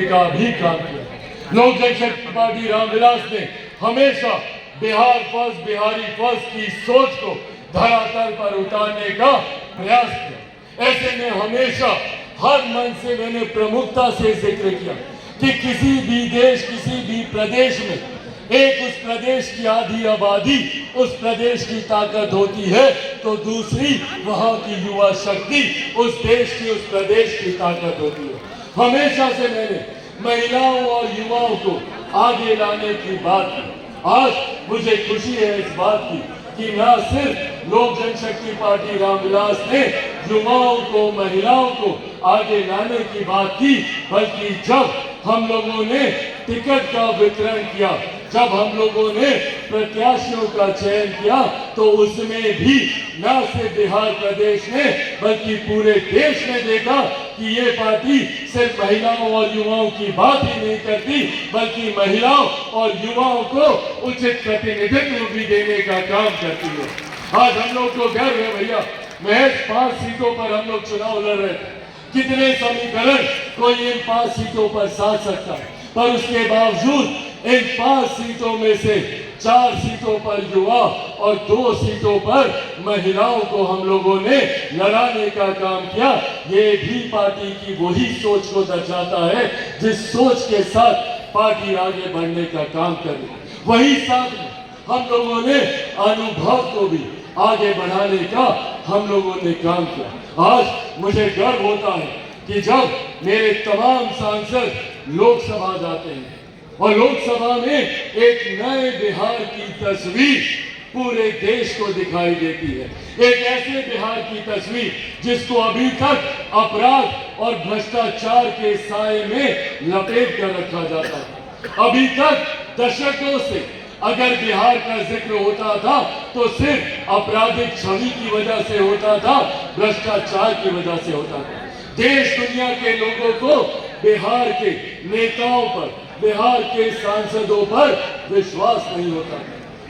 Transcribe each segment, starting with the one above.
का भी काम किया। लोक जनशक्ति पार्टी रामविलास ने हमेशा बिहार फर्स्ट, बिहारी फर्स्ट की सोच को धरातल पर उतारने का प्रयास किया। ऐसे में हमेशा हर मन से मैंने प्रमुखता से जिक्र किया कि किसी भी देश, किसी भी प्रदेश में एक उस प्रदेश की आधी आबादी उस प्रदेश की ताकत होती है, तो दूसरी वहां की युवा शक्ति उस देश की, उस प्रदेश की ताकत होती है। हमेशा से मैंने महिलाओं और युवाओं को आगे लाने की बात की। आज मुझे खुशी है इस बात की कि न सिर्फ लोक जनशक्ति पार्टी रामविलास ने युवाओं को, महिलाओं को आगे लाने की बात की, बल्कि जब हम लोगों ने टिकट का वितरण किया, जब हम लोगों ने प्रत्याशियों का चयन किया, तो उसमें भी न सिर्फ बिहार प्रदेश ने बल्कि पूरे देश ने देखा कि ये पार्टी सिर्फ महिलाओं और युवाओं की बात ही नहीं करती, बल्कि महिलाओं और युवाओं को उचित प्रतिनिधित्व भी देने का काम करती है। आज हम लोग को गर्व है भैया, महज 5 सीटों पर हम लोग चुनाव लड़ रहे थे। कितने समीकरण कोई इन 5 सीटों पर साध सकता है, पर उसके बावजूद इन 5 सीटों में से 4 सीटों पर युवा और 2 सीटों पर महिलाओं को हम लोगों ने लड़ाने का काम किया। ये भी पार्टी की वही सोच को दर्शाता है जिस सोच के साथ पार्टी आगे बढ़ने का काम कर रही है। वही साथ में हम लोगों ने अनुभव को भी आगे बढ़ाने का हम लोगों ने काम किया। आज मुझे गर्व होता है कि जब मेरे तमाम सांसद लोकसभा जाते हैं और लोकसभा में एक नए बिहार की तस्वीर पूरे देश को दिखाई देती है। एक ऐसे बिहार की तस्वीर जिसको अभी तक अपराध और भ्रष्टाचार के साए में लपेट कर रखा जाता है। अभी तक दशकों से अगर बिहार का जिक्र होता था तो सिर्फ आपराधिक छवि की वजह से होता था, भ्रष्टाचार की वजह से होता था। देश दुनिया के लोगों को बिहार के नेताओं पर, बिहार के सांसदों पर विश्वास नहीं होता।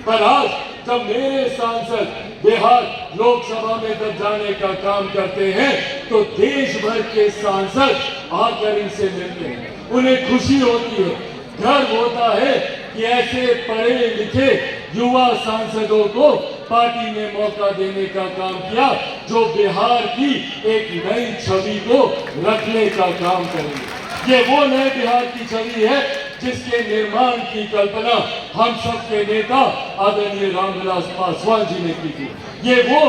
पर आज जब मेरे सांसद बिहार लोकसभा में जब जाने का काम करते हैं, तो देश भर के सांसद आकर इनसे मिलते हैं। उन्हें खुशी होती है, गर्व होता है कि ऐसे पढ़े लिखे युवा सांसदों को पार्टी ने मौका देने का काम किया, जो बिहार की एक नई छवि को रखने का काम करेंगे। ये वो नए बिहार की छवि है जिसके निर्माण की कल्पना हम सबके नेता आदरणीय रामविलास पासवान जी ने की थी। ये वो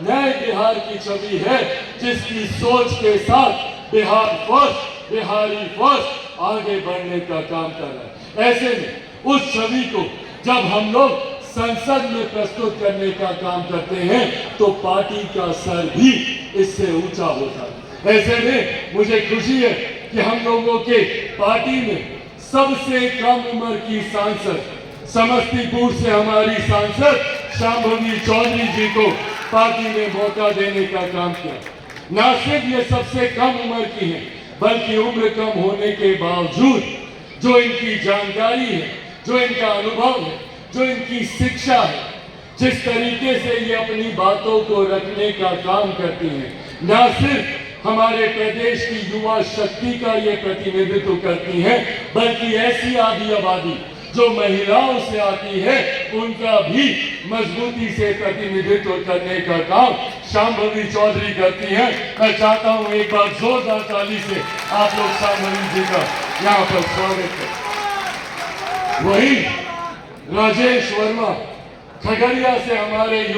नए बिहार की छवि है जिसकी सोच के साथ बिहार फर्स्ट, बिहारी फर्स्ट आगे बढ़ने का काम कर रहा है। ऐसे में उस छवि को जब हम लोग संसद में प्रस्तुत करने का काम करते हैं, तो पार्टी का सर भी इससे ऊंचा होता है। ऐसे में मुझे खुशी है कि हम लोगों के पार्टी में सबसे कम उम्र की सांसद, समस्तीपुर से हमारी सांसद शांभवी चौधरी जी को पार्टी ने मौका देने का काम किया। न सिर्फ ये सबसे कम उम्र की है, बल्कि उम्र कम होने के बावजूद जो इनकी जानकारी है, जो इनका अनुभव है, जो इनकी शिक्षा है, जिस तरीके से ये अपनी बातों को रखने का काम करती हैं, न सिर्फ हमारे प्रदेश की युवा शक्ति का ये प्रतिनिधित्व करती हैं, बल्कि ऐसी आधी आबादी जो महिलाओं से आती है, उनका भी मजबूती से प्रतिनिधित्व करने का काम शांभवी चौधरी करती हैं। मैं चाहता हूं एक बार जोरदार ताली से आप लोग शांभवी जी का यहाँ पर स्वागत करें। वही राजेश वर्मा खगड़िया से हमारे